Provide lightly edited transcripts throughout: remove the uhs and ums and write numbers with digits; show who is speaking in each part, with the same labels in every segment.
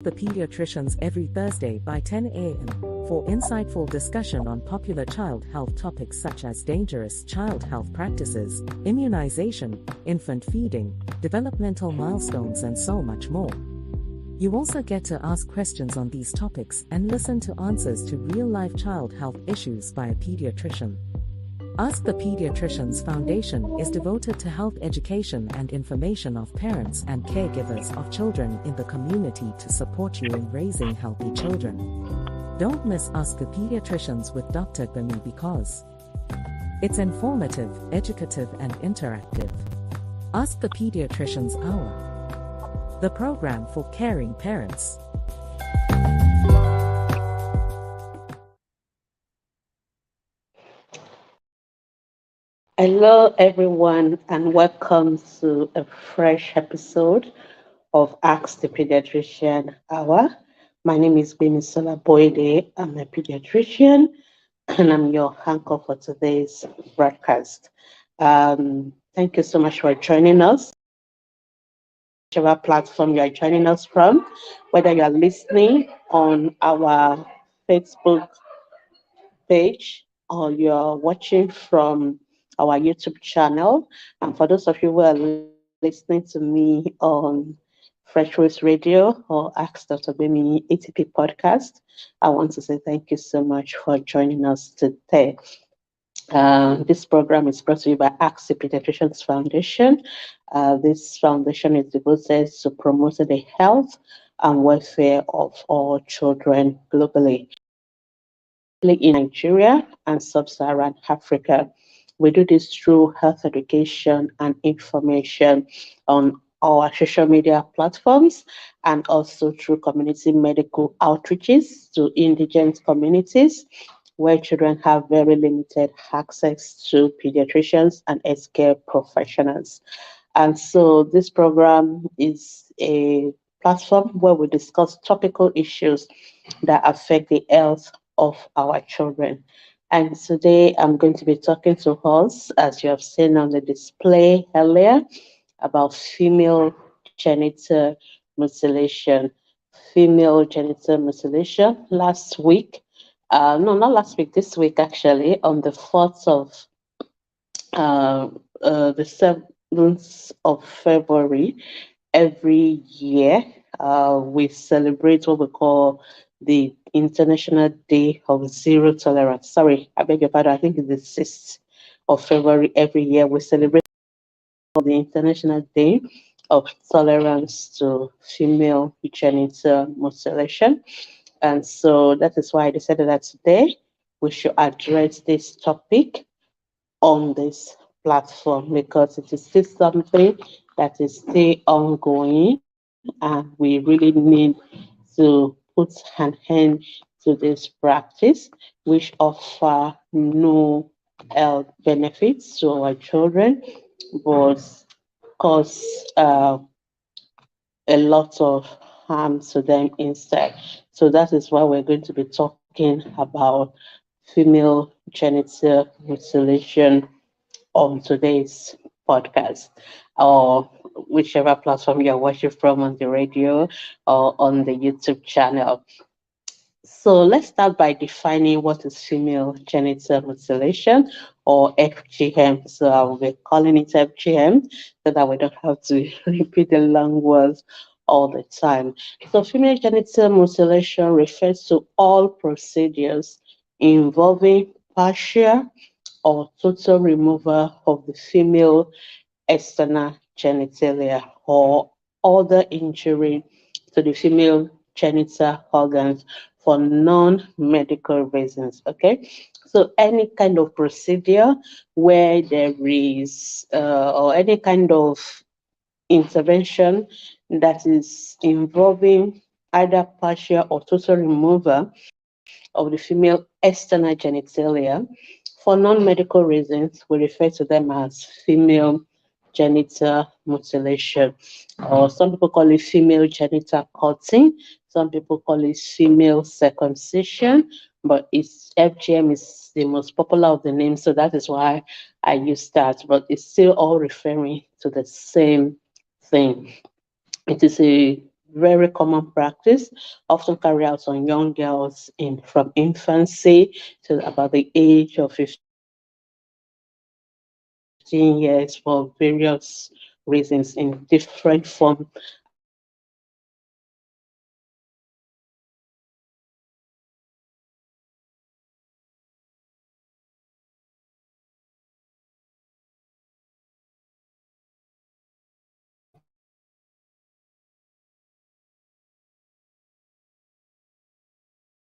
Speaker 1: The pediatricians every Thursday by 10 a.m. for insightful discussion on popular child health topics such as dangerous child health practices, immunization, infant feeding, developmental milestones, and so much more. You also get to ask questions on these topics and listen to answers to real-life child health issues by a pediatrician. Ask the Pediatricians Foundation is devoted to health education and information of parents and caregivers of children in the community to support you in raising healthy children. Don't miss Ask the Pediatricians with Dr. Gbemi because it's informative, educative, and interactive. Ask the Pediatricians Hour, the program for caring parents.
Speaker 2: Hello, everyone, and welcome to a fresh episode of Ask the Pediatrician Hour. My name is Gbemisola Boyede. I'm a pediatrician, and I'm your anchor for today's broadcast. Thank you so much for joining us. Whichever platform you are joining us from, whether you are listening on our Facebook page or you are watching from our YouTube channel. And for those of you who are listening to me on Fresh Waves Radio or Ask Dr. Gbemi ATP podcast, I want to say thank you so much for joining us today. This program is brought to you by Ask the Pediatricians Foundation. This foundation is devoted to promoting the health and welfare of all children globally, in Nigeria and sub-Saharan Africa. We do this through health education and information on our social media platforms and also through community medical outreaches to indigent communities where children have very limited access to pediatricians and healthcare professionals. And so this program is a platform where we discuss topical issues that affect the health of our children. And today I'm going to be talking to us, as you have seen on the display earlier, about female genital mutilation. Female genital mutilation last week, this week actually, on the 4th of the 7th of February, every year, we celebrate what we call the International Day of Zero Tolerance. Sorry, I beg your pardon. I think it's the 6th of February every year. We celebrate the International Day of Tolerance to Female Genital Mutilation. And so that is why I decided that today we should address this topic on this platform because it is still something that is still ongoing and we really need to put an end to this practice, which offer no health benefits to our children, but cause a lot of harm to them instead. So that is why we're going to be talking about female genital mutilation on today's podcast, or whichever platform you're watching from, on the radio or on the YouTube channel. So let's start by defining what is female genital mutilation, or FGM. So I will be calling it FGM so that we don't have to repeat the long words all the time. So female genital mutilation refers to all procedures involving partial or total removal of the female external genitalia or other injury to the female genital organs for non-medical reasons. Okay, so any kind of procedure where there is or any kind of intervention that is involving either partial or total removal of the female external genitalia for non-medical reasons, we refer to them as female genital mutilation, or some people call it female genital cutting, some people call it female circumcision, but it's FGM is the most popular of the names, so that is why I use that, but it's still all referring to the same thing. It is a very common practice, often carried out on young girls from infancy to about the age of 15 years for various reasons in different form and severity. So it's something that has got to stop. So it's violated their rights to their health, to their security, to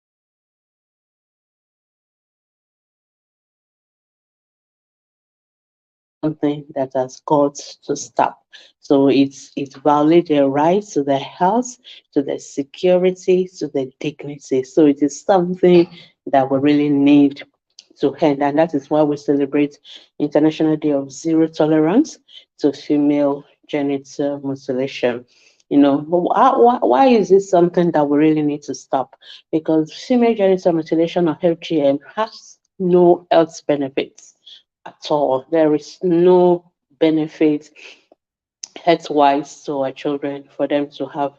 Speaker 2: their dignity. So it's something that something that has got to stop. So it violates their rights to their health, to their security, to their dignity. So it is something that we really need to end, and that is why we celebrate International Day of Zero Tolerance to Female Genital Mutilation. You know, why is this something that we really need to stop? Because female genital mutilation or FGM has no health benefits at all. There is no benefit health-wise to our children for them to have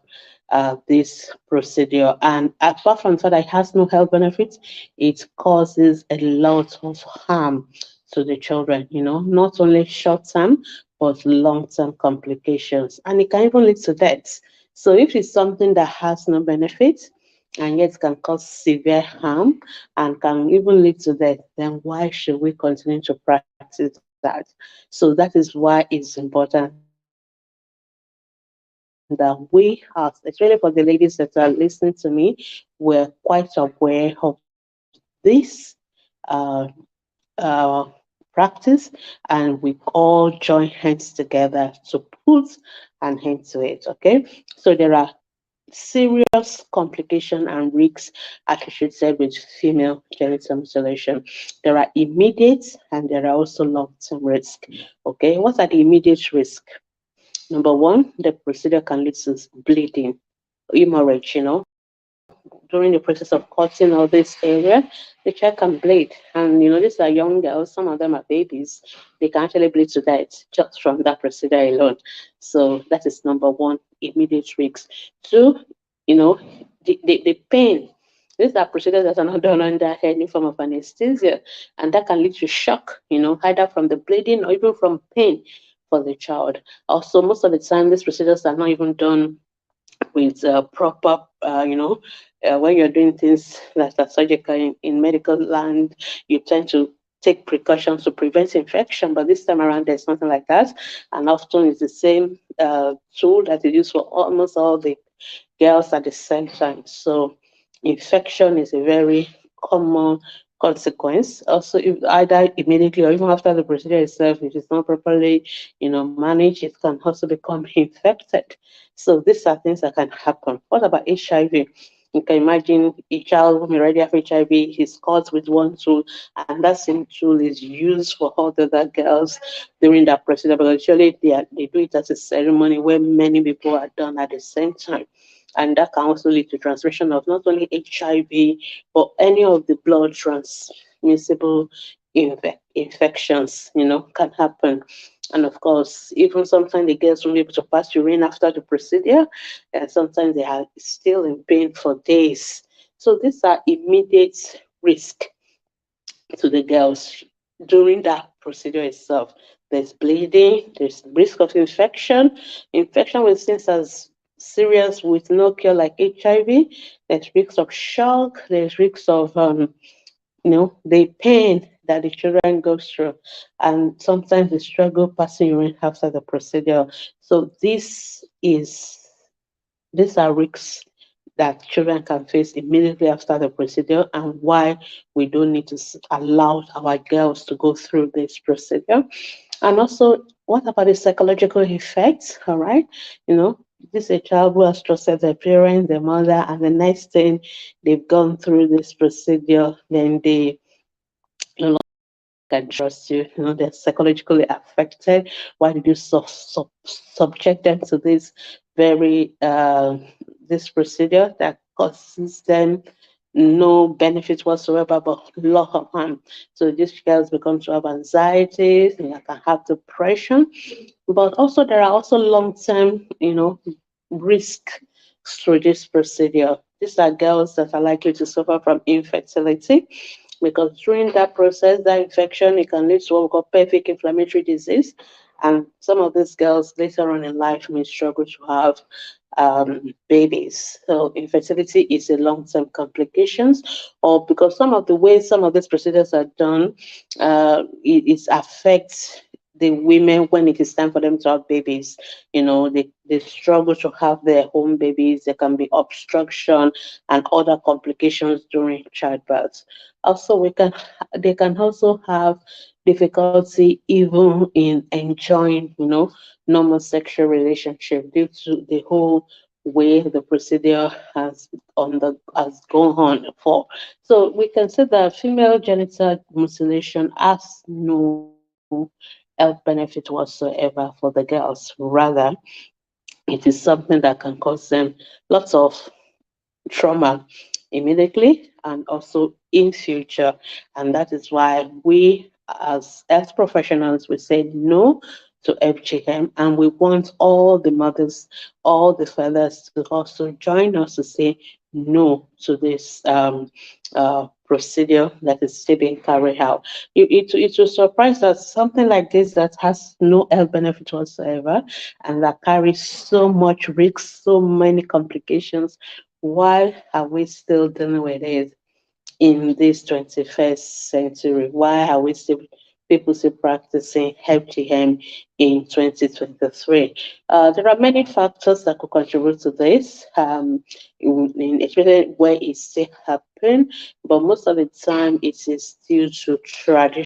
Speaker 2: this procedure. And apart from that, it has no health benefits. It causes a lot of harm to the children. You know, not only short-term but long-term complications, and it can even lead to death. So if it's something that has no benefit and yet can cause severe harm and can even lead to death, then why should we continue to practice that? So that is why it's important that we, especially for the ladies that are listening to me, we're quite aware of this uh, practice, and we all join hands together to put an end to it. Okay, so there are serious complication and risks associated with female genital mutilation. There are immediate and there are also long-term risks. Okay, what are the immediate risks? Number one, the procedure can lead to bleeding, hemorrhage, during the process of cutting all this area, the child can bleed. And these are young girls, some of them are babies. They can actually bleed to death just from that procedure alone. So that is number one, immediate risks. Two, you know, the pain. These are procedures that are not done under any form of anesthesia, and that can lead to shock, either from the bleeding or even from pain for the child. Also, most of the time, these procedures are not even done with proper, when you're doing things that are surgical in medical land, you tend to take precautions to prevent infection. But this time around, there's nothing like that. And often it's the same tool that is used for almost all the girls at the same time. So infection is a very common consequence. Also, if either immediately or even after the procedure itself, if it's not properly, managed, it can also become infected. So these are things that can happen. What about HIV? You can imagine a child who may already have HIV, he's caught with one tool, and that same tool is used for all the other girls during that procedure, because usually they do it as a ceremony where many people are done at the same time. And that can also lead to transmission of not only HIV, but any of the blood transmissible infections, can happen. And of course, even sometimes the girls won't be able to pass urine after the procedure, and sometimes they are still in pain for days. So these are immediate risk to the girls during that procedure itself. There's bleeding, there's risk of infection. Infection with things as serious with no cure like HIV. There's risks of shock. There's risks of the pain that the children go through, and sometimes they struggle passing urine after the procedure. So these are risks that children can face immediately after the procedure, and why we don't need to allow our girls to go through this procedure. And also, what about the psychological effects? All right, this is a child who has trusted their parents, their mother, and the next thing they've gone through this procedure, then they no can trust you. They're psychologically affected. Why did you subject them to this very this procedure that causes them no benefit whatsoever, but a lot of harm? So these girls become to have anxiety, they can have depression, but also there are also long-term, risk through this procedure. These are girls that are likely to suffer from infertility because during that process, that infection, it can lead to what we call pelvic inflammatory disease. And some of these girls later on in life may struggle to have babies. So infertility is a long-term complications, or because some of the ways some of these procedures are done, it affects the women when it is time for them to have babies. They struggle to have their home babies. There can be obstruction and other complications during childbirth. Also, they can also have difficulty even in enjoying, normal sexual relationship due to the whole way the procedure has gone on for. So we can say that female genital mutilation has no health benefit whatsoever for the girls. Rather, it is something that can cause them lots of trauma immediately and also in future. And that is why we as health professionals, we say no to FGM, and we want all the mothers, all the fathers to also join us to say no to this procedure that is still being carried out. It will surprise us, something like this that has no health benefit whatsoever and that carries so much risk, so many complications. Why are we still dealing with it in this 21st century? Why are we still people still practicing FGM in 2023? There are many factors that could contribute to this, especially where it still happen, but most of the time it is due to tradition.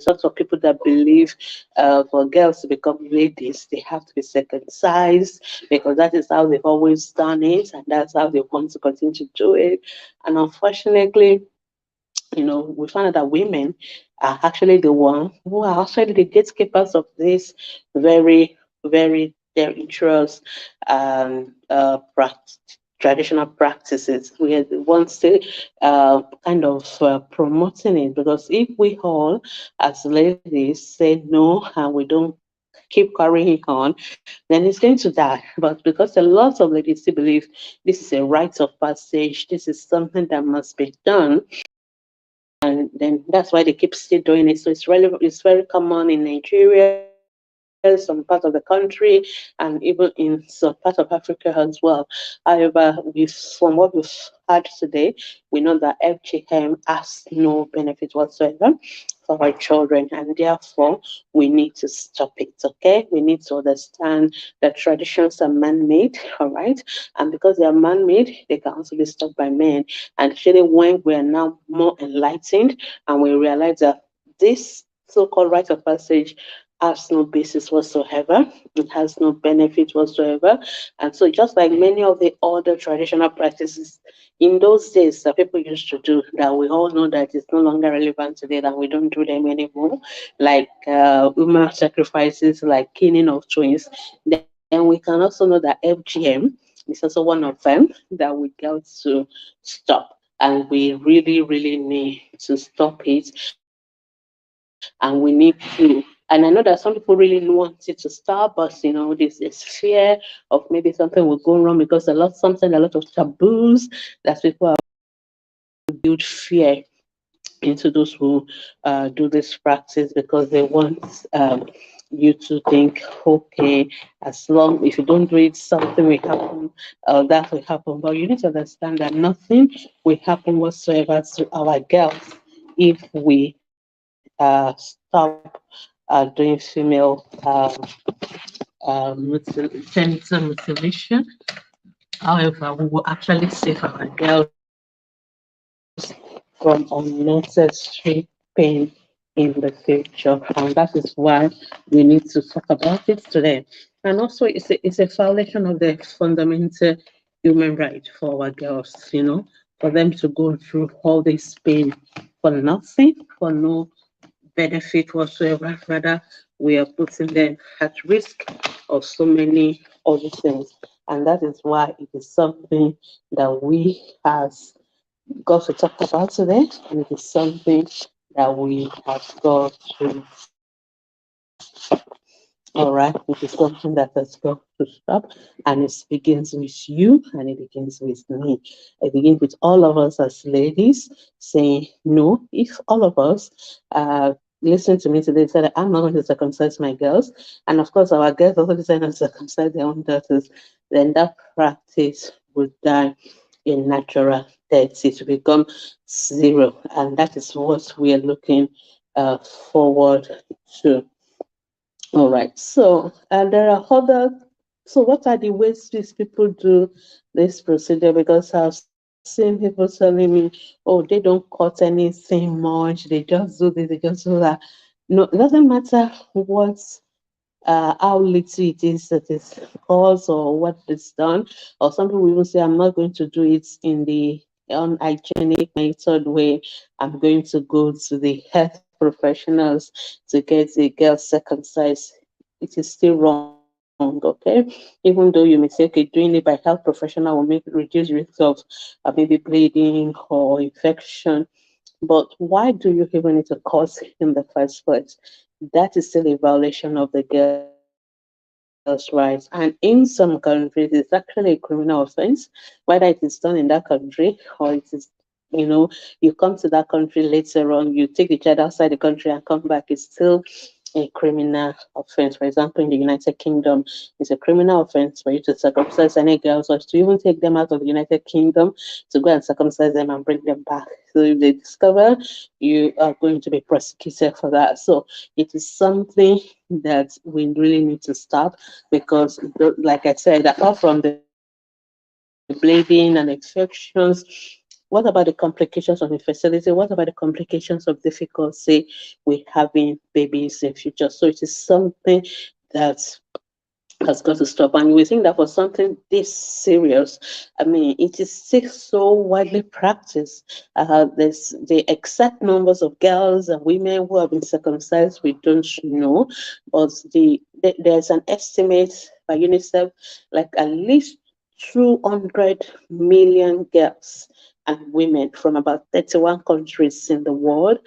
Speaker 2: Lots of people that believe for girls to become ladies, they have to be circumcised because that is how they've always done it, and that's how they want to continue to do it. And unfortunately, we find out that women are actually the one who are actually the gatekeepers of this very, very dangerous traditional practices. We are the ones to kind of promoting it, because if we all as ladies say no and we don't keep carrying on, then it's going to die. But because a lot of ladies still believe this is a rite of passage, this is something that must be done, and then that's why they keep still doing it. So it's very common in Nigeria, some part of the country, and even in some part of Africa as well. However, from what we've had today, we know that FGM has no benefit whatsoever for our children, and therefore we need to stop it. Okay, we need to understand that traditions are man-made, all right, and because they are man-made, they can also be stopped by men. And actually, when we are now more enlightened and we realize that this so-called rite of passage has no basis whatsoever, it has no benefit whatsoever. And so just like many of the other traditional practices in those days that people used to do, that we all know that it's no longer relevant today, that we don't do them anymore, like human sacrifices, like killing of twins, then we can also know that FGM is also one of them that we got to stop. And we really, really need to stop it. And we need to, and I know that some people really want it to stop, but this is fear of maybe something will go wrong, because a lot of taboos that people are build fear into those who do this practice, because they want you to think, okay, as long if you don't do it, something will happen, that will happen. But you need to understand that nothing will happen whatsoever to our girls if we stop doing female genital mutilation. However, we will actually save our girls from unnecessary pain in the future. And that is why we need to talk about it today. And also, it's a violation of the fundamental human right for our girls, for them to go through all this pain for nothing, for no benefit whatsoever. Rather, we are putting them at risk of so many other things. And that is why it is something that we as got to talk about today, and it is something that we have got to stop. All right, it is something that has got to stop, and it begins with you, and it begins with me. It begins with all of us as ladies saying no. If all of us listen to me today, said I'm not going to circumcise my girls, and of course our girls also decide not to circumcise their own daughters, then that practice would die in natural death. It will become zero, and that is what we are looking forward to. All right. So, and there are other. So, what are the ways these people do this procedure? Because I've seen people telling me, "Oh, they don't cut anything much. They just do this. They just do that." No, it doesn't matter what how little it is that is caused or what is done. Or some people even say, "I'm not going to do it in the unhygienic method way. I'm going to go to the health professionals to get a girl circumcised." It is still wrong, okay? Even though you may say, okay, doing it by health professional will make reduce risk of maybe bleeding or infection. But why do you even need to cause in the first place? That is still a violation of the girl's rights. And in some countries, it's actually a criminal offense, whether it is done in that country or it is, you come to that country later on, you take the child outside the country and come back, it's still a criminal offense. For example, in the United Kingdom, it's a criminal offense for you to circumcise any girls or to even take them out of the United Kingdom to go and circumcise them and bring them back. So if they discover, you are going to be prosecuted for that. So it is something that we really need to stop because, like I said, apart from the bleeding and infections, what about the complications of infertility? What about the complications of difficulty with having babies in future? So it is something that has got to stop. And we think that for something this serious, I mean, it is still so widely practiced. The exact numbers of girls and women who have been circumcised, we don't know, but there's an estimate by UNICEF like at least 200 million girls and women from about 31 countries in the world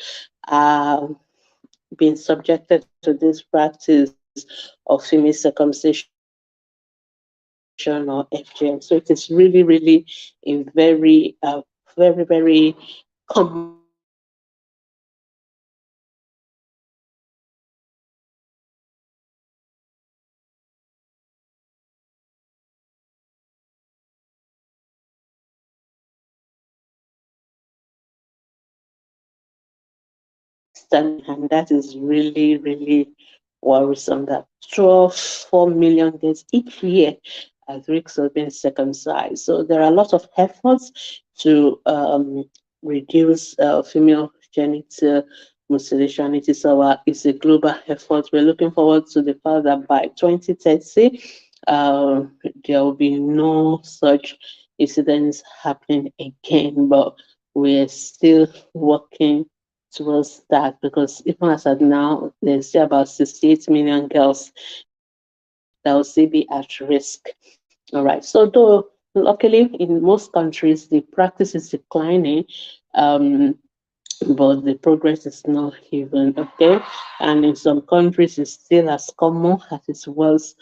Speaker 2: are being subjected to this practice of female circumcision or FGM. So it is really, really a very common practice in and that is really, really worrisome that 4 million girls each year at risk of being circumcised. So there are a lot of efforts to reduce female genital mutilation. It's a global effort. We're looking forward to the fact that by 2030, uh, there will be no such incidents happening again. But we're still working towards that because even as at now, there's still about 68 million girls that will still be at risk. All right. So though luckily in most countries the practice is declining, um, but the progress is not even okay. And in some countries, it's still as common as it was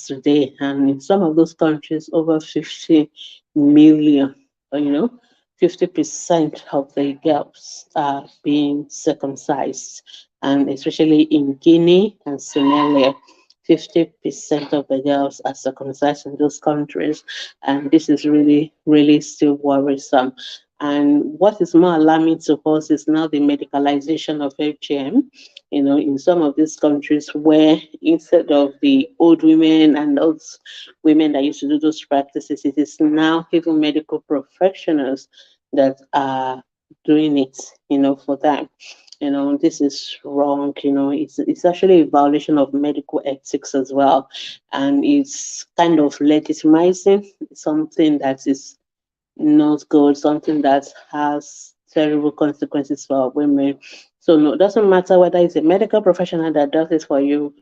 Speaker 2: today. And in some of those countries, over 50 million, you know, 50% of the girls are being circumcised. And especially in Guinea and Somalia, 50% of the girls are circumcised in those countries. And this is really, really still worrisome. And what is more alarming to us is now the medicalization of FGM. In some of these countries where instead of the old women and those women that used to do those practices, it is now even medical professionals that are doing it, for them. This is wrong. It's actually a violation of medical ethics as well. And it's kind of legitimizing something that is not good, something that has terrible consequences for women. So no, it doesn't matter whether it's a medical professional that does it for you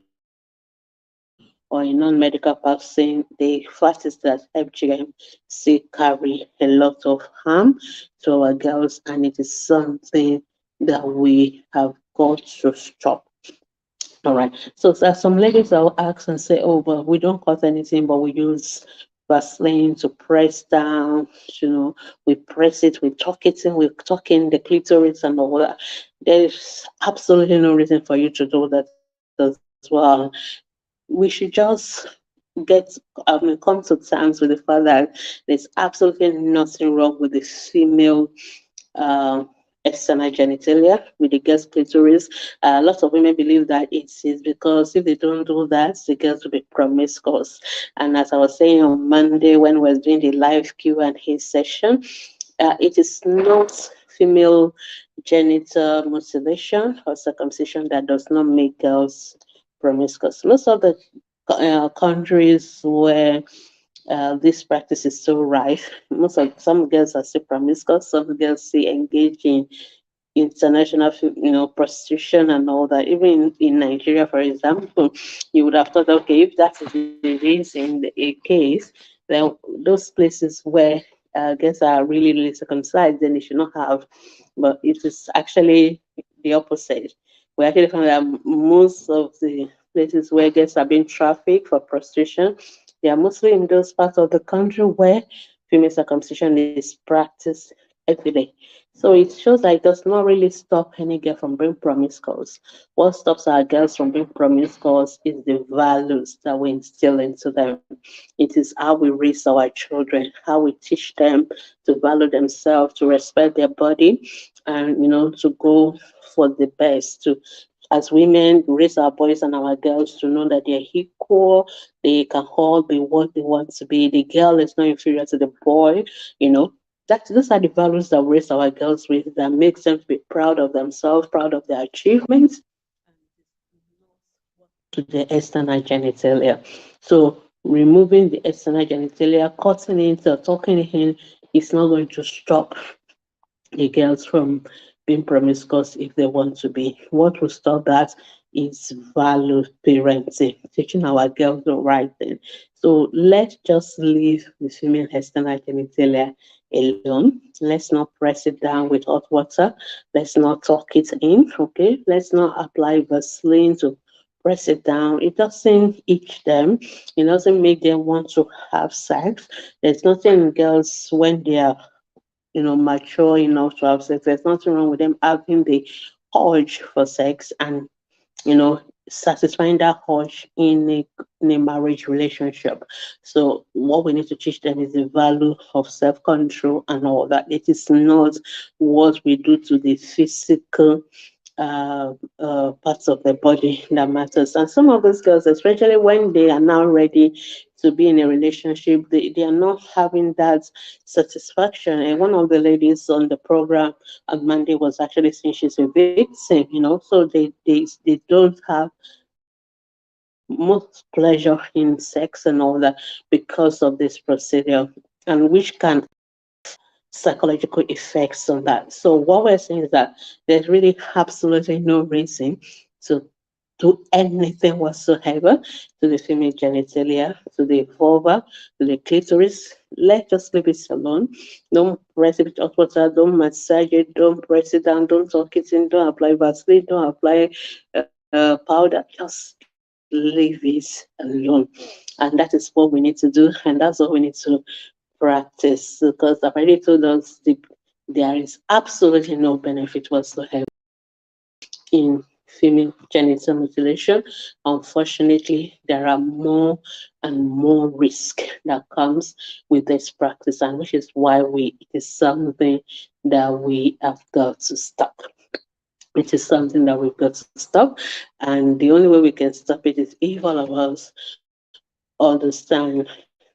Speaker 2: or a non-medical person. The fact is that FGM still carry a lot of harm to our girls, and it is something that we have got to stop. All right. So some ladies will ask and say, "Oh, but we don't cut anything, but we use Vaseline to press down. You know, we press it, we tuck it in, we tuck in the clitoris and all that." There's absolutely no reason for you to do that as well. We should just come to terms with the fact that there's absolutely nothing wrong with the female uh, external genitalia with the girl's clitoris. Lots of women believe that it is because if they don't do that, the girls will be promiscuous. And as I was saying on Monday when we were doing the live Q&A session, it is not female genital mutilation or circumcision that does not make girls promiscuous. Most of the countries where this practice is so rife. Some girls are still promiscuous, some girls still engage in international, prostitution and all that. Even in Nigeria, for example, you would have thought, okay, if that is the reason, a case, then those places where girls are really, really circumcised, then they should not have. But it is actually the opposite. We actually found that most of the places where girls are being trafficked for prostitution, they are mostly in those parts of the country where female circumcision is practiced every day. So it shows that it does not really stop any girl from being promiscuous. What stops our girls from being promiscuous is the values that we instill into them. It is how we raise our children, how we teach them to value themselves, to respect their body, and to go for the best. To as women raise our boys and our girls to know that they're equal, they can all be what they want to be. The girl is not inferior to the boy, you know those are the values that we raise our girls with, that makes them be proud of themselves, proud of their achievements, to the external genitalia. So removing the external genitalia, cutting it or tucking it in is not going to stop the girls from being promiscuous if they want to be. What will stop that is value parenting, teaching our girls the right thing. So let's just leave the female external genitalia alone. Let's not press it down with hot water. Let's not tuck it in. Okay. Let's not apply Vaseline to press it down. It doesn't itch them. It doesn't make them want to have sex. There's nothing in girls when they are mature enough to have sex. There's nothing wrong with them having the urge for sex and, satisfying that urge in a marriage relationship. So what we need to teach them is the value of self-control and all that. It is not what we do to the physical parts of the body that matters. And some of those girls, especially when they are now ready to be in a relationship, they are not having that satisfaction. And one of the ladies on the program on Monday was actually saying she's a victim, so they don't have most pleasure in sex and all that because of this procedure, and which can psychological effects on that. So what we're saying is that there's really absolutely no reason to do anything whatsoever to the female genitalia, to the vulva, to the clitoris. Let's just leave it alone. Don't press it with hot water, don't massage it, don't press it down, don't tuck it in, don't apply Vaseline, don't apply powder. Just leave it alone. And that is what we need to do, and that's what we need to practice, because I've already told us there is absolutely no benefit whatsoever in female genital mutilation. Unfortunately, there are more and more risk that comes with this practice, and which is why it is something that we have got to stop. It is something that we've got to stop, and the only way we can stop it is if all of us understand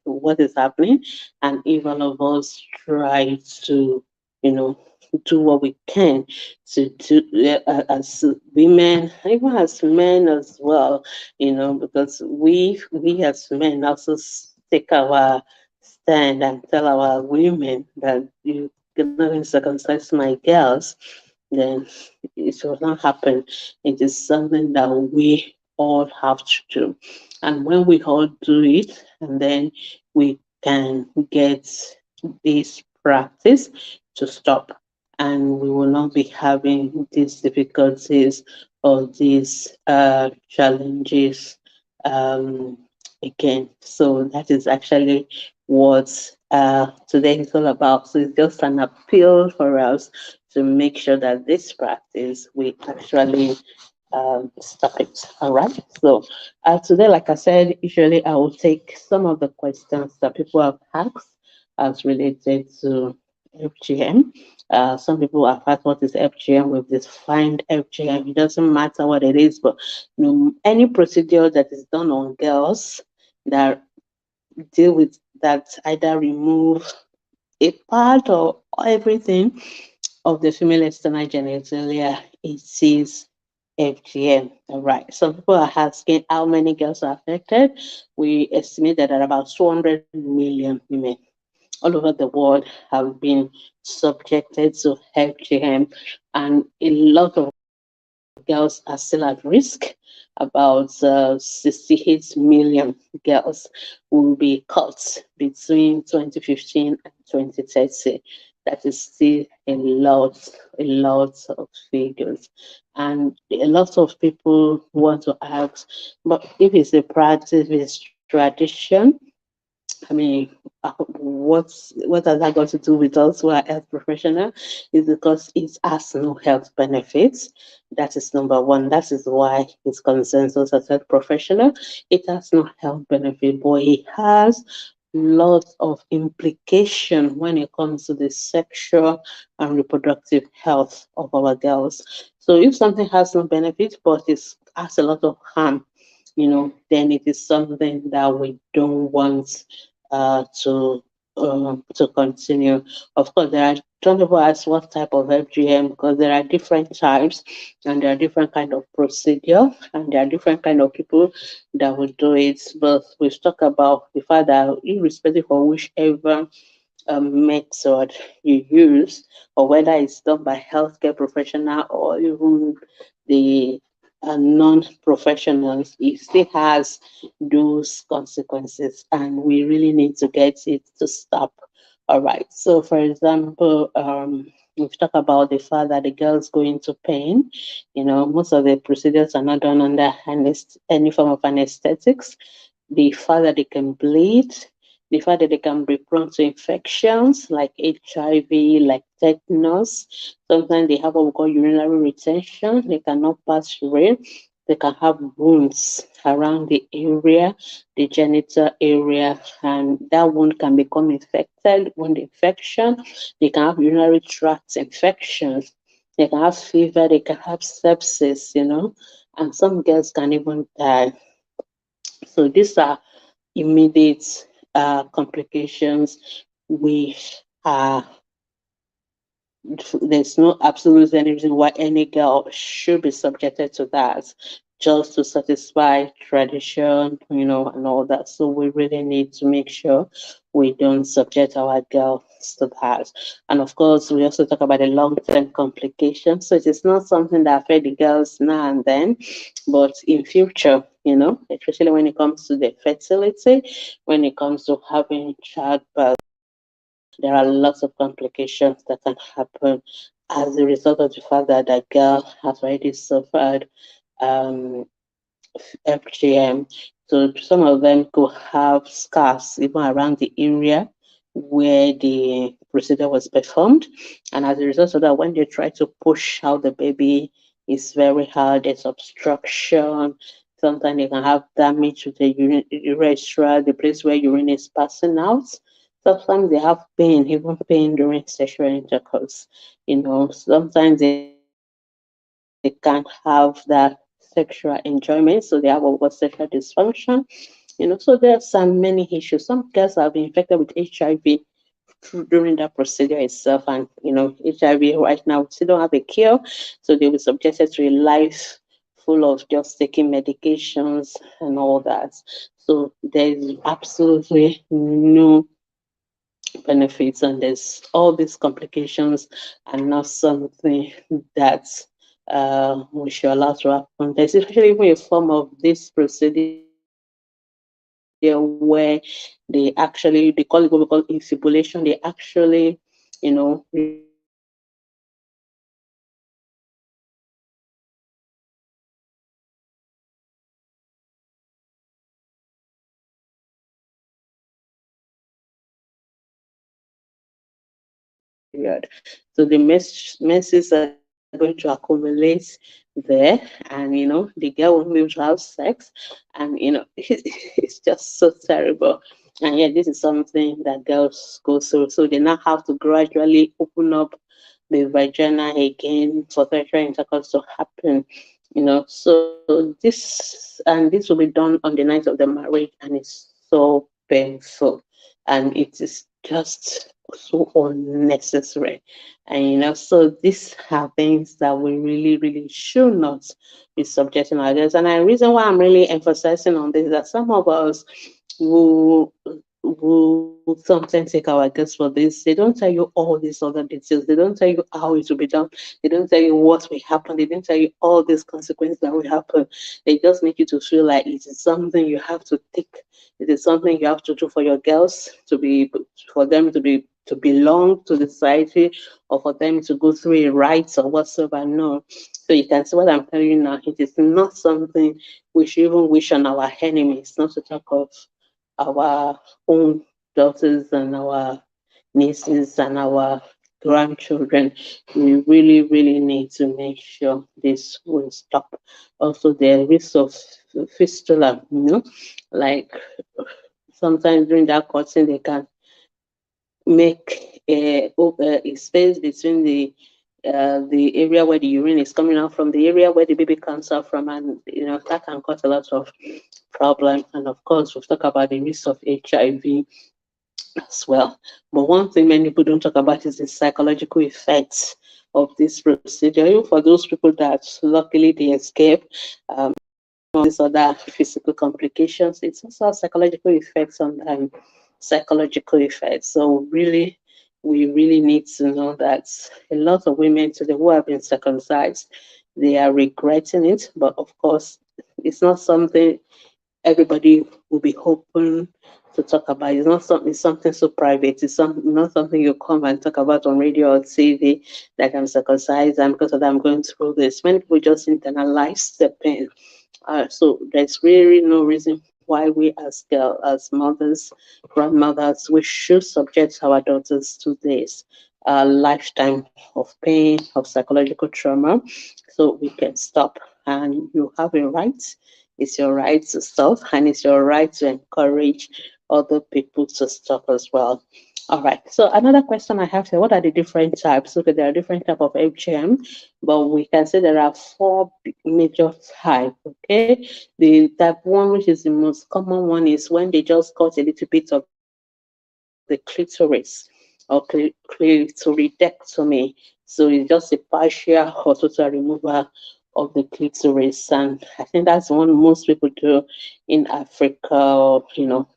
Speaker 2: what is happening, and if all of us try to, you know, do what we can to do as women, even as men as well, because we as men also take our stand and tell our women that you cannot circumcise my girls, then it will not happen. It is something that we all have to do. And when we all do it, and then we can get this practice to stop. and we will not be having these difficulties or these challenges again. So that is actually what today is all about. So it's just an appeal for us to make sure that this practice we actually stop it. All right. So today, like I said, usually I will take some of the questions that people have asked as related to FGM. Some people have asked what is FGM. We've defined FGM. It doesn't matter what it is, but any procedure that is done on girls that deal with that either remove a part or everything of the female external genitalia, it is FGM. All right. Some people are asking how many girls are affected. We estimate that there are about 200 million women all over the world have been subjected to FGM, and a lot of girls are still at risk. About 68 million girls will be caught between 2015 and 2030. That is still a lot of figures. And a lot of people want to ask, but if it's a practice, if it's tradition, I mean, what has that got to do with us who are health professional? Is because it has no health benefits. That is number one. That is why it's consensus as health professional. It has no health benefit, but it has lots of implication when it comes to the sexual and reproductive health of our girls. So if something has no benefit, but it has a lot of harm, then it is something that we don't want to continue. Of course, there are some people ask what type of FGM because there are different types and there are different kind of procedure and there are different kind of people that will do it. But we've talked about the fact that irrespective of whichever method you use, or whether it's done by healthcare professional or even the non-professionals, it still has those consequences, and we really need to get it to stop. All right. So, for example, we've talked about the fact that the girls go into pain. Most of the procedures are not done under any form of anesthetics. The fact that they can bleed, the fact that they can be prone to infections like HIV, like tetanus. Sometimes they have what we call urinary retention. They cannot pass urine. They can have wounds around the area, the genital area, and that wound can become infected. Wound infection. They can have urinary tract infections. They can have fever. They can have sepsis, and some girls can even die. So these are immediate complications. We are There's no absolute any reason why any girl should be subjected to that just to satisfy tradition, and all that. So we really need to make sure we don't subject our girls to that. And of course, we also talk about the long-term complications. So it is not something that affects the girls now and then, but in future, especially when it comes to the fertility, when it comes to having childbirth, there are lots of complications that can happen as a result of the fact that the girl has already suffered um, FGM. So some of them could have scars even around the area where the procedure was performed. And as a result of that, when they try to push out the baby, it's very hard. There's obstruction. Sometimes they can have damage to the urethra, the place where urine is passing out. Sometimes they have pain, even pain during sexual intercourse. Sometimes they can't have that sexual enjoyment, so they have what sexual dysfunction. So there are some many issues. Some girls have been infected with HIV during that procedure itself, and HIV right now still don't have a cure, so they were subjected to a life full of just taking medications and all that. So there is absolutely no benefits, and there's all these complications and not something that we should allow to happen. There's actually even a form of this procedure where they call it what we call infibulation. They actually, remove the period. So the menses are going to accumulate there, and the girl won't be able to have sex, and it's just so terrible. And yet, this is something that girls go through. So they now have to gradually open up the vagina again for sexual intercourse to happen. So this will be done on the night of the marriage, and it's so painful, and it is just so unnecessary. And so these are things that we really, really should not be subjecting others. And the reason why I'm really emphasizing on this is that some of us will sometimes take our guess for this. They don't tell you all these other details. They don't tell you how it will be done. They don't tell you what will happen. They don't tell you all these consequences that will happen. They just make you to feel like it is something you have to take. It is something you have to do for your girls for them to belong to the society, or for them to go through a rites or whatsoever. No. So you can see what I'm telling you now. It is not something we should even wish on our enemies, not to talk of our own daughters and our nieces and our grandchildren. We really, really need to make sure this will stop. Also, the risk of fistula, like sometimes during that cutting, they can make a space between the area where the urine is coming out from, the area where the baby comes out from, and that can cause a lot of problem. And of course, we've talked about the risk of HIV as well. But one thing many people don't talk about is the psychological effects of this procedure. Even for those people that luckily they escape these other physical complications, it's also psychological effects on them. Psychological effects. So we really need to know that a lot of women today who have been circumcised, they are regretting it. But of course, it's not something everybody will be open to talk about. It's something so private. It's not something you come and talk about on radio or TV, like I'm circumcised and because of that I'm going through this. Many people just internalize the pain. So there's really no reason why we as mothers, grandmothers, we should subject our daughters to this lifetime of pain, of psychological trauma, so we can stop. And you have a right. It's your right to stop, and it's your right to encourage other people to stop as well. All right. So another question I have here: what are the different types? Okay, there are different types of FGM, but we can say there are four major types. Okay, the type one, which is the most common one, is when they just cut a little bit of the clitoris or clitoridectomy. So it's just a partial or total removal of the clitoris, and I think that's the one most people do in Africa.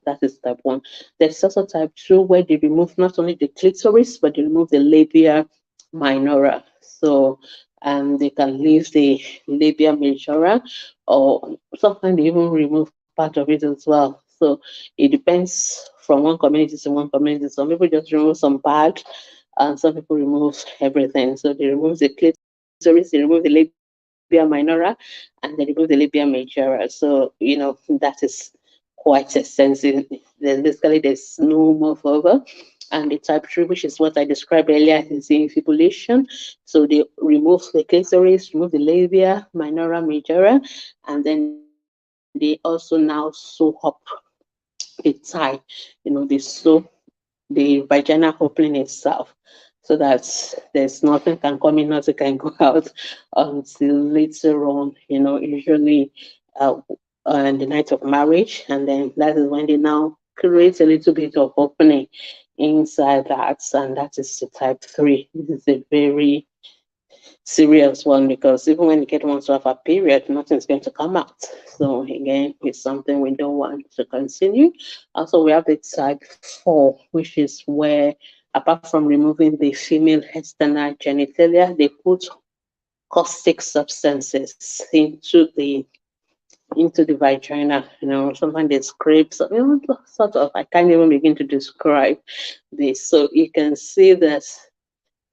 Speaker 2: That is type one. There's also type two, where they remove not only the clitoris but they remove the labia minora. So they can leave the labia majora, or sometimes they even remove part of it as well. So it depends from one community to one community. Some people just remove some part, and some people remove everything. So they remove the clitoris, they remove the labia minora, and they remove the labia majora. So that is quite extensive. There's no more further. And the type 3, which is what I described earlier, is the infibulation. So they remove the clitoris, remove the labia minora majora, and then they also now sew up the tie. They sew the vagina opening itself, so that there's nothing can come in, nothing can go out until later on, usually uh, on the night of marriage. And then that is when they now create a little bit of opening inside that, and that is the type 3. This is a very serious one, because even when the kid wants to have a period, nothing's going to come out. So again, it's something we don't want to continue. Also, we have the type 4, which is where, apart from removing the female external genitalia, they put caustic substances into the vagina. Sometimes they scrape, sort of. I can't even begin to describe this. So you can see that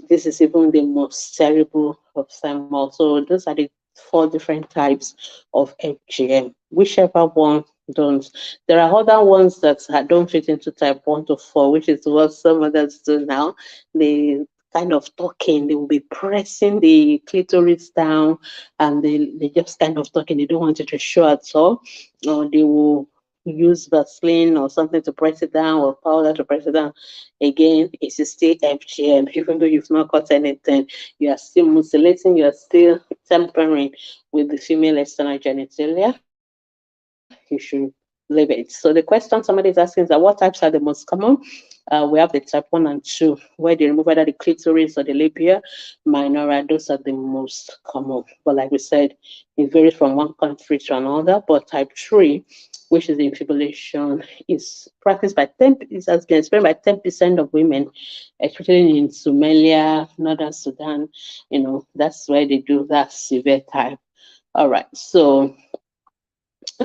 Speaker 2: this is even the most terrible of them all. So those are the 4 different types of FGM. Whichever one don't. There are other ones that don't fit into type 1 to 4, which is what some others do now. They kind of talking. They will be pressing the clitoris down, and they just kind of talking. They don't want it to show at all, or they will use Vaseline or something to press it down, or powder to press it down. Again, it's still FGM. Even though you've not got anything, you are still mutilating, you are still tampering with the female external genitalia. You should leave it. So the question somebody is asking is that what types are the most common? We have the type 1 and 2, where they remove either the clitoris or the labia minora. Those are the most common. But like we said, it varies from one country to another. But type 3, which is the infibulation, is practiced by 10, it has been experienced by 10% of women, especially in Somalia, Northern Sudan. That's where they do that severe type. All right. So,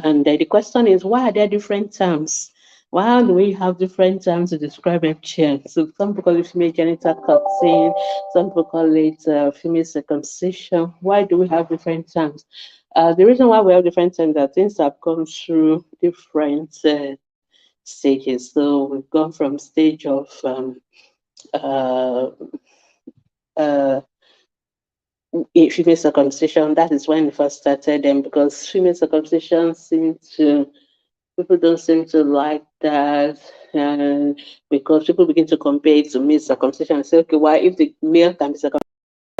Speaker 2: and the question is, why are there different terms? Why do we have different terms to describe FGM? So some people call it female genital cutting, some people call it female circumcision. Why do we have different terms? The reason why we have different terms are things have gone through different stages. So we've gone from stage of uh, uh, female circumcision. That is when it first started, and because female circumcision people don't seem to like that, and because people begin to compare it to male circumcision and say, okay, why if the male can be circumcised,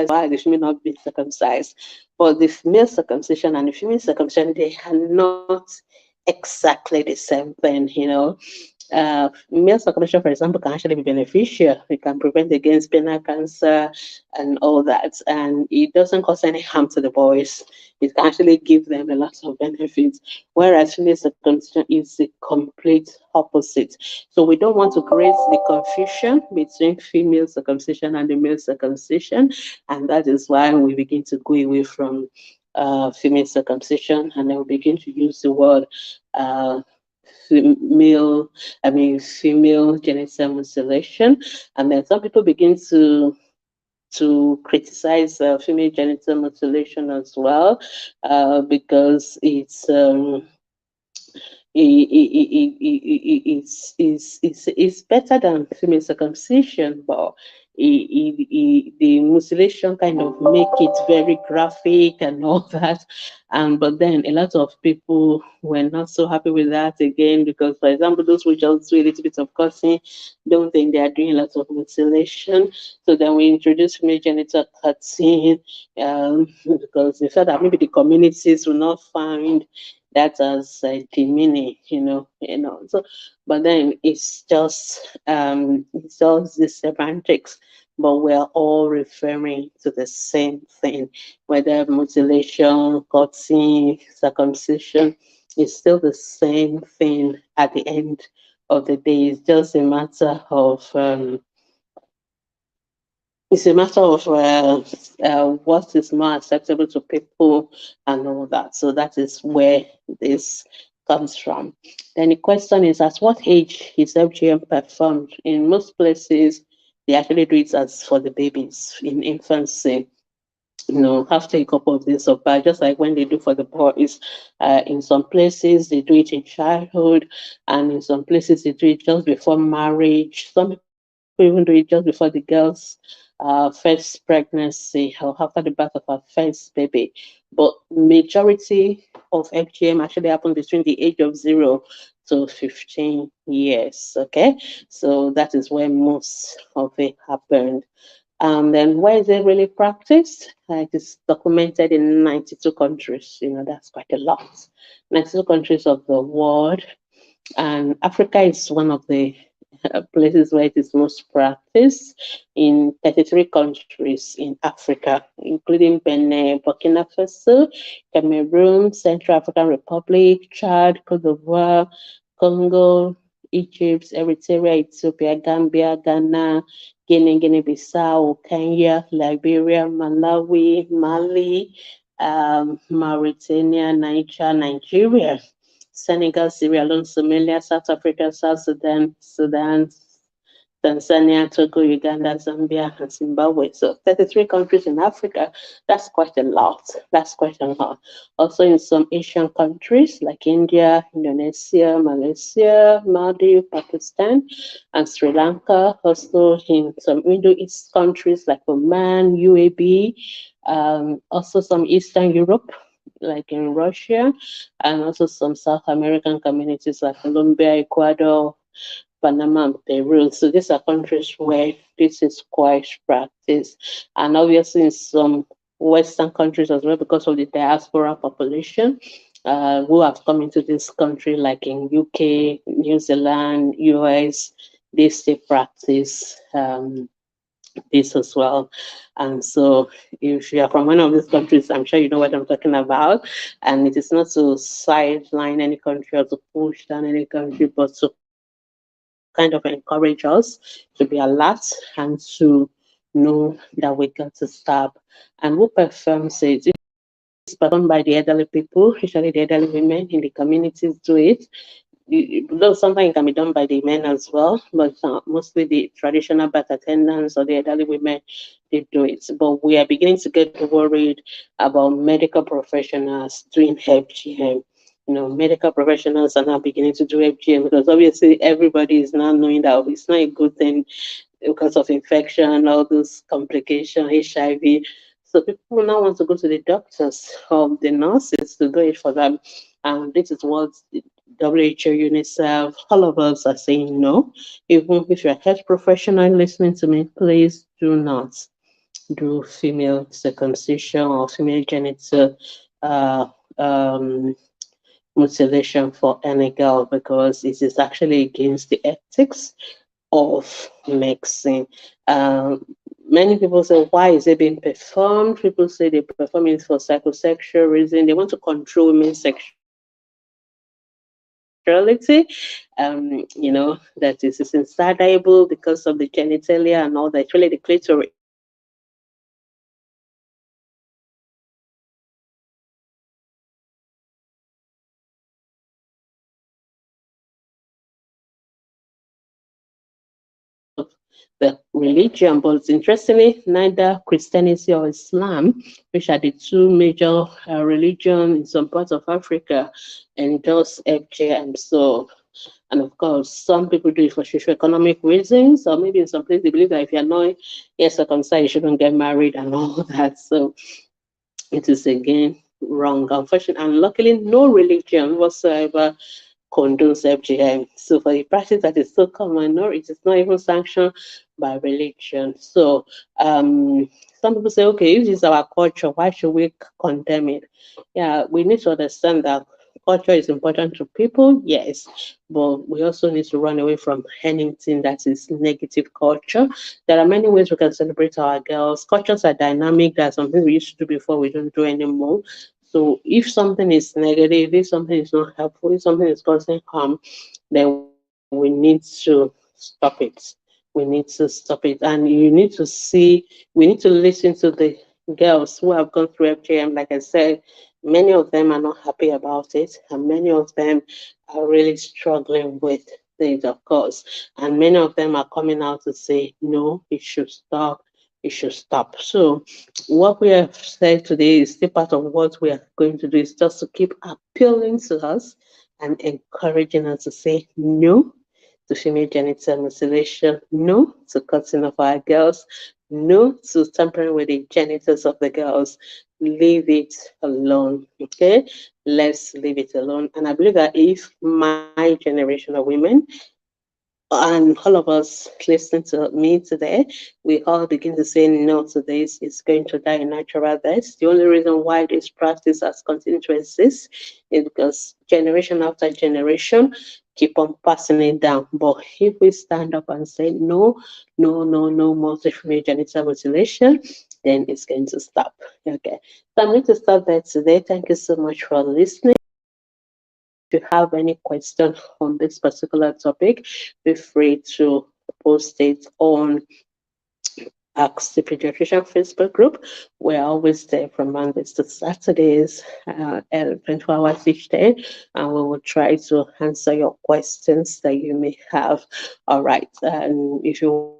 Speaker 2: why the female not be circumcised? But the male circumcision and the female circumcision, they are not exactly the same thing. Male circumcision, for example, can actually be beneficial. It can prevent against penile cancer and all that, and it doesn't cause any harm to the boys. It can actually give them a lot of benefits. Whereas female circumcision is the complete opposite. So we don't want to create the confusion between female circumcision and the male circumcision, and that is why we begin to go away from female circumcision, and then we begin to use the word uh, female, female genital mutilation. And then some people begin to criticize female genital mutilation as well, because it's better than female circumcision, but the mutilation kind of make it very graphic and all that. And but then a lot of people were not so happy with that again, because for example, those who just do a little bit of cutting don't think they are doing a lot of mutilation. So then we introduced female genital cutting, because they felt that maybe the communities will not find that as demeaning, So, but then it's just the semantics, but we're all referring to the same thing, whether mutilation, cutting, circumcision, it's still the same thing at the end of the day. It's a matter of what is more acceptable to people and all that. So that is where this comes from. Then the question is, at what age is FGM performed? In most places, they actually do it as for the babies in infancy. After a couple of days of birth, just like when they do for the boys. In some places, they do it in childhood, and in some places, they do it just before marriage. Some people even do it just before the girl's first pregnancy or after the birth of her first baby. But majority of FGM actually happens between the age of 0 to 15 years. Okay, so that is where most of it happened. And then where is it really practiced? It is documented in 92 countries. That's quite a lot. 92 countries of the world. And Africa is one of the places where it is most practiced, in 33 countries in Africa, including Benin, Burkina Faso, Cameroon, Central African Republic, Chad, Cote d'Ivoire, Congo, Egypt, Eritrea, Ethiopia, Gambia, Ghana, Guinea-Bissau, Kenya, Liberia, Malawi, Mali, Mauritania, Nigeria, Senegal, Sierra Leone, Somalia, South Africa, South Sudan, Tanzania, Togo, Uganda, Zambia, and Zimbabwe. So 33 countries in Africa. That's quite a lot. That's quite a lot. Also in some Asian countries like India, Indonesia, Malaysia, Maldives, Pakistan, and Sri Lanka. Also in some Middle East countries like Oman, UAE, also some Eastern Europe, like in Russia, and also some South American communities like Colombia, Ecuador, Panama, and Peru. So these are countries where this is quite practiced. And obviously in some Western countries as well, because of the diaspora population who have come into this country, like in UK, New Zealand, US, they still practice this as well. And so if you are from one of these countries, I'm sure you know what I'm talking about. And it is not to sideline any country or to push down any country, but to kind of encourage us to be alert and to know that we got to stop. And who performs it? It's performed by the elderly people, usually the elderly women in the communities do it. Though sometimes it can be done by the men as well, but mostly the traditional birth attendants or the elderly women, they do it. But we are beginning to get worried about medical professionals doing FGM. Medical professionals are now beginning to do FGM because obviously everybody is now knowing that it's not a good thing because of infection, all those complications, HIV. So people now want to go to the doctors or the nurses to do it for them. And this is what WHO, UNICEF, all of us are saying no. Even if you're a health professional listening to me, please do not do female circumcision or female genital uh, um, mutilation for any girl because it is actually against the ethics of medicine. Many people say, why is it being performed? People say they perform it for psychosexual reason. They want to control women's sexuality. That is insatiable because of the genitalia and all that. It's really the clitoris that is because of the religion. But interestingly, neither Christianity or Islam, which are the two major religions in some parts of Africa, endorse FGM. So, and of course, some people do it for socio-economic reasons, or maybe in some places they believe that if you're not yet circumcised, you shouldn't get married and all that. So it is again wrong, unfortunately. And luckily, no religion whatsoever condones FGM. So for the practice that is so common, no, it is not even sanctioned by religion. So some people say, okay, if this is our culture, why should we condemn it? Yeah, we need to understand that culture is important to people, yes, but we also need to run away from anything that is negative culture. There are many ways we can celebrate our girls. Cultures are dynamic. There are something we used to do before we don't do anymore. So if something is negative, if something is not helpful, if something is causing harm, then we need to stop it. We need to stop it. And you need to see, we need to listen to the girls who have gone through FGM. Like I said, many of them are not happy about it, and many of them are really struggling with it, of course. And many of them are coming out to say, no, it should stop. It should stop. So what we have said today is still part of what we are going to do is just to keep appealing to us and encouraging us to say no to female genital mutilation, no to cutting of our girls, no to tampering with the genitals of the girls. Leave it alone. Okay, let's leave it alone. And I believe that if my generation of women and all of us listening to me today, we all begin to say no to this. It's going to die a natural death. The only reason why this practice has continued to exist is because generation after generation keep on passing it down. But if we stand up and say no, no, no, no more female genital mutilation, then it's going to stop. Okay. So I'm going to stop there today. Thank you so much for listening. If you have any question on this particular topic, feel free to post it on Ask the Pediatrician Facebook group. We're always there from Mondays to Saturdays, 24 hours each day, and we will try to answer your questions that you may have. All right, and if you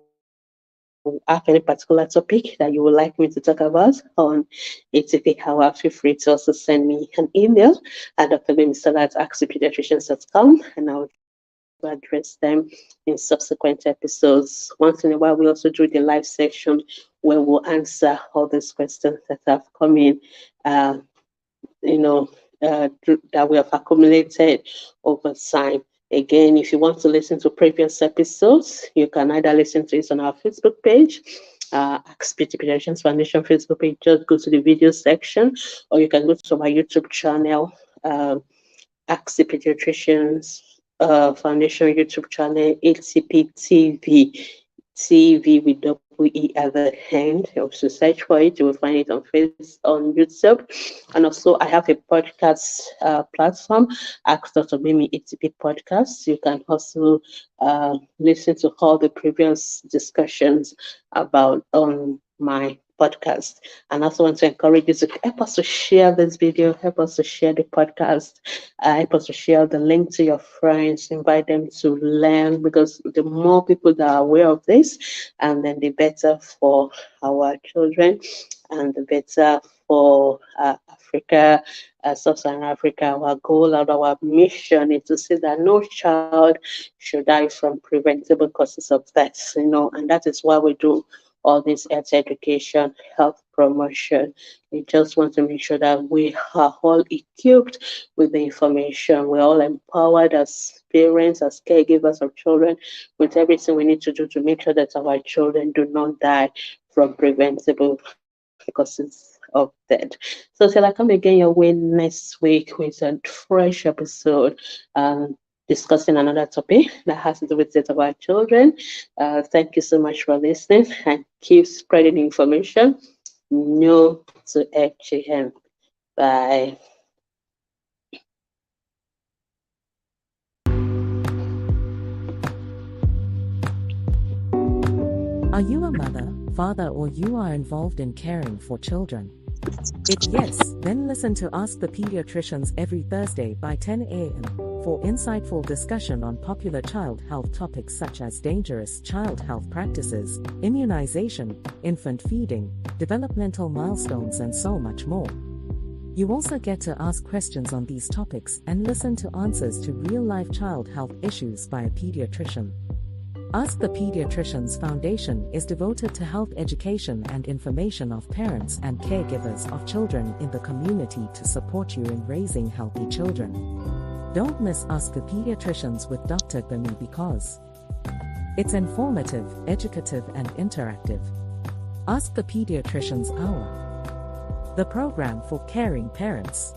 Speaker 2: have any particular topic that you would like me to talk about on ATP HOUR, feel free to also send me an email at Dr Gbemisola at askthepediatricians.com, and I'll to address them in subsequent episodes. Once in a while, we also do the live section where we'll answer all these questions that have come in, you know, that we have accumulated over time. Again, if you want to listen to previous episodes, you can either listen to it on our Facebook page, Ask Pediatricians Foundation Facebook page, just go to the video section, or you can go to my YouTube channel, Ask the Pediatricians Foundation YouTube channel, ATP TV with double E at the end. You also search for it, you will find it on YouTube. And also, I have a podcast platform, Ask Dr. Gbemi ATP Podcast. You can also listen to all the previous discussions about my podcast. And I also want to encourage you to help us to share this video, help us to share the podcast, help us to share the link to your friends, invite them to learn, because the more people that are aware of this, and then the better for our children and the better for Africa, Sub-Saharan Africa. Our goal and our mission is to see that no child should die from preventable causes of death, and that is why we do all this health education, health promotion. We just want to make sure that we are all equipped with the information. We're all empowered as parents, as caregivers of children, with everything we need to do to make sure that our children do not die from preventable causes of death. So till I come again your way next week with a fresh episode, discussing another topic that has to do with death of our children. Thank you so much for listening, and keep spreading information. No to HGM. Bye.
Speaker 1: Are you a mother, father, or you are involved in caring for children? If yes, then listen to Ask the Pediatricians every Thursday by 10 a.m. for insightful discussion on popular child health topics such as dangerous child health practices, immunization, infant feeding, developmental milestones, and so much more. You also get to ask questions on these topics and listen to answers to real-life child health issues by a pediatrician. Ask the Pediatricians Foundation is devoted to health education and information of parents and caregivers of children in the community to support you in raising healthy children. Don't miss Ask the Pediatricians with Dr. Gbemi, because it's informative, educative, and interactive. Ask the Pediatricians Hour, the program for caring parents.